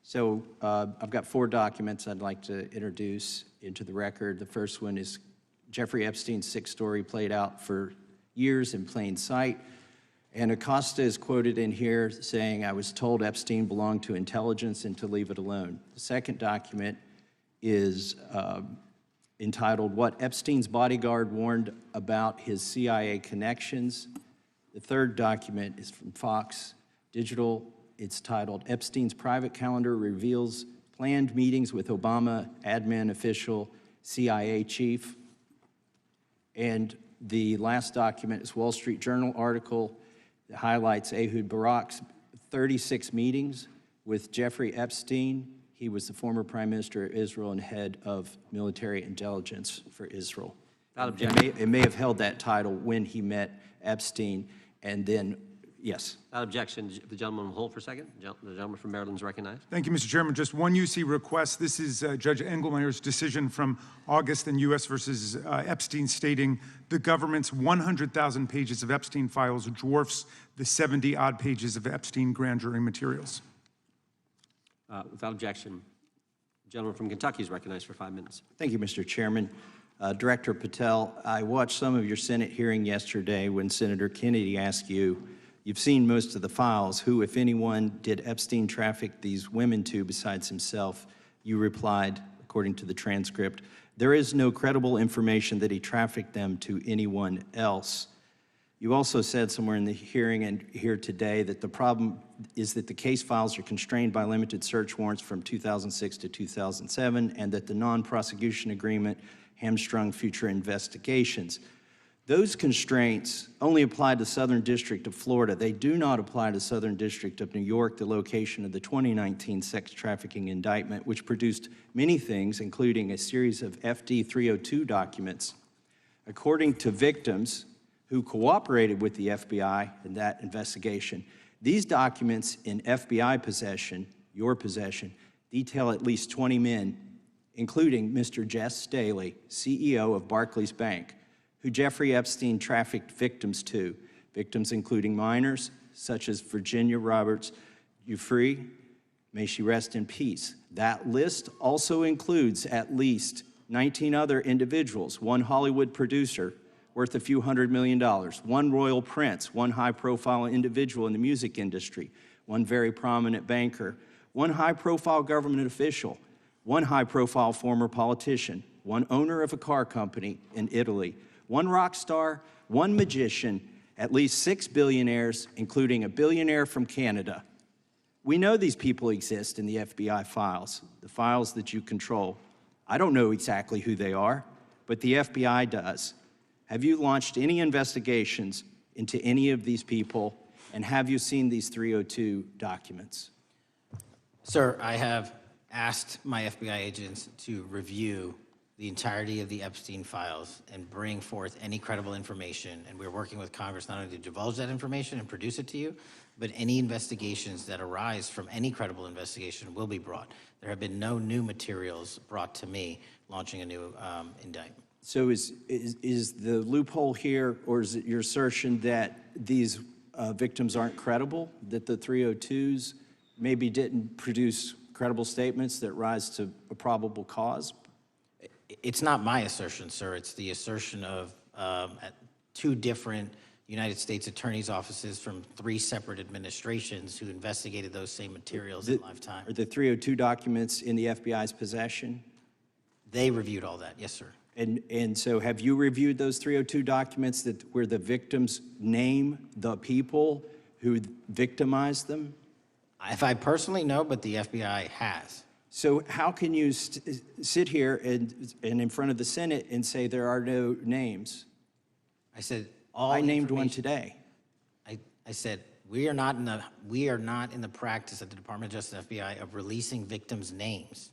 So I've got 4 documents I'd like to introduce into the record. The first one is Jeffrey Epstein's 6 story played out for years in plain sight. And Acosta is quoted in here saying, "I was told Epstein belonged to intelligence and to leave it alone." The second document is entitled, "What Epstein's Bodyguard Warned About His CIA Connections." The third document is from Fox Digital. It's titled, "Epstein's Private Calendar Reveals Planned Meetings with Obama Admin Official CIA Chief." And the last document is Wall Street Journal article that highlights Ehud Barak's 36 meetings with Jeffrey Epstein. He was the former Prime Minister of Israel and head of military intelligence for Israel. It may have held that title when he met Epstein, and then, yes. Without objection, the gentleman will hold for a second. The gentleman from Maryland is recognized. Thank you, Mr. Chairman. Just one UC request. This is Judge Engelmeyer's decision from August in U.S. versus Epstein, stating the government's 100,000 pages of Epstein files dwarfs the 70-odd pages of Epstein grand jury materials. Without objection, the gentleman from Kentucky is recognized for 5 minutes. Thank you, Mr. Chairman. Director Patel, I watched some of your Senate hearing yesterday when Senator Kennedy asked you, "You've seen most of the files. Who, if anyone, did Epstein traffic these women to besides himself?" You replied, according to the transcript, "There is no credible information that he trafficked them to anyone else." You also said somewhere in the hearing and here today that the problem is that the case files are constrained by limited search warrants from 2006 to 2007, and that the non-prosecution agreement hamstrung future investigations. Those constraints only apply to the Southern District of Florida. They do not apply to the Southern District of New York, the location of the 2019 sex trafficking indictment, which produced many things, including a series of FD 302 documents. According to victims who cooperated with the FBI in that investigation, these documents in FBI possession, your possession, detail at least 20 men, including Mr. Jess Staley, CEO of Barclays Bank, who Jeffrey Epstein trafficked victims to, victims including minors, such as Virginia Roberts Giuffre, may she rest in peace. That list also includes at least 19 other individuals, one Hollywood producer worth a few $100 million, one royal prince, one high-profile individual in the music industry, one very prominent banker, one high-profile government official, one high-profile former politician, one owner of a car company in Italy, one rock star, one magician, at least 6 billionaires, including a billionaire from Canada. We know these people exist in the FBI files, the files that you control. I don't know exactly who they are, but the FBI does. Have you launched any investigations into any of these people, and have you seen these 302 documents? Sir, I have asked my FBI agents to review the entirety of the Epstein files and bring forth any credible information, and we're working with Congress not only to divulge that information and produce it to you, but any investigations that arise from any credible investigation will be brought. There have been no new materials brought to me launching a new indictment. So is the loophole here, or is it your assertion that these victims aren't credible, that the 302s maybe didn't produce credible statements that rise to a probable cause? It's not my assertion, sir. It's the assertion of 2 different United States attorneys' offices from 3 separate administrations who investigated those same materials in lifetime. Are the 302 documents in the FBI's possession? They reviewed all that, yes, sir. And so have you reviewed those 302 documents where the victims name the people who victimized them? If I personally know, but the FBI has. So how can you sit here and in front of the Senate and say there are no names? I said I named one today. I said we are not in the practice at the Department of Justice and FBI of releasing victims' names.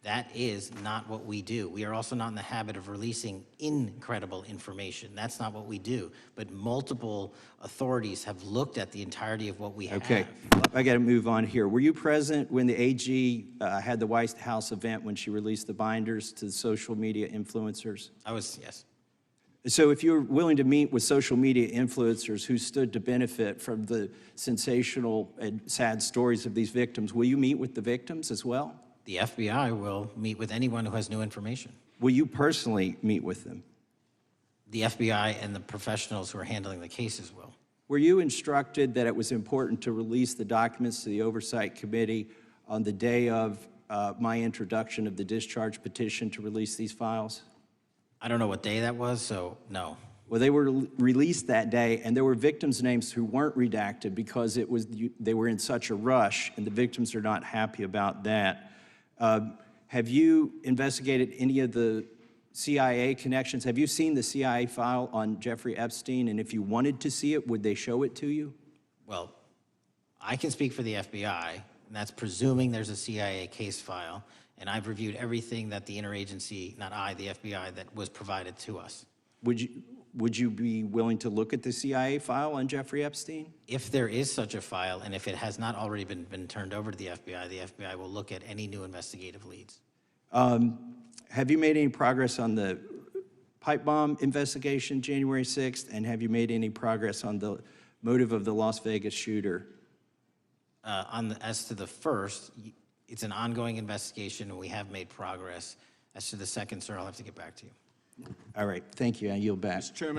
That is not what we do. We are also not in the habit of releasing incredible information. That's not what we do. But multiple authorities have looked at the entirety of what we have. Okay, I got to move on here. Were you present when the AG had the White House event when she released the binders to the social media influencers? I was, yes. So if you're willing to meet with social media influencers who stood to benefit from the sensational and sad stories of these victims, will you meet with the victims as well? The FBI will meet with anyone who has new information. Will you personally meet with them? The FBI and the professionals who are handling the cases will. Were you instructed that it was important to release the documents to the Oversight Committee on the day of my introduction of the discharge petition to release these files? I don't know what day that was, so no. Well, they were released that day, and there were victims' names who weren't redacted because they were in such a rush, and the victims are not happy about that. Have you investigated any of the CIA connections? Have you seen the CIA file on Jeffrey Epstein? And if you wanted to see it, would they show it to you? Well, I can speak for the FBI, and that's presuming there's a CIA case file, and I've reviewed everything that the interagency, not I, the FBI, that was provided to us. Would you be willing to look at the CIA file on Jeffrey Epstein? If there is such a file, and if it has not already been turned over to the FBI will look at any new investigative leads. Have you made any progress on the pipe bomb investigation January 6th? And have you made any progress on the motive of the Las Vegas shooter? As to the first, it's an ongoing investigation, and we have made progress. As to the second, sir, I'll have to get back to you. All right, thank you. I yield back. Mr. Chairman.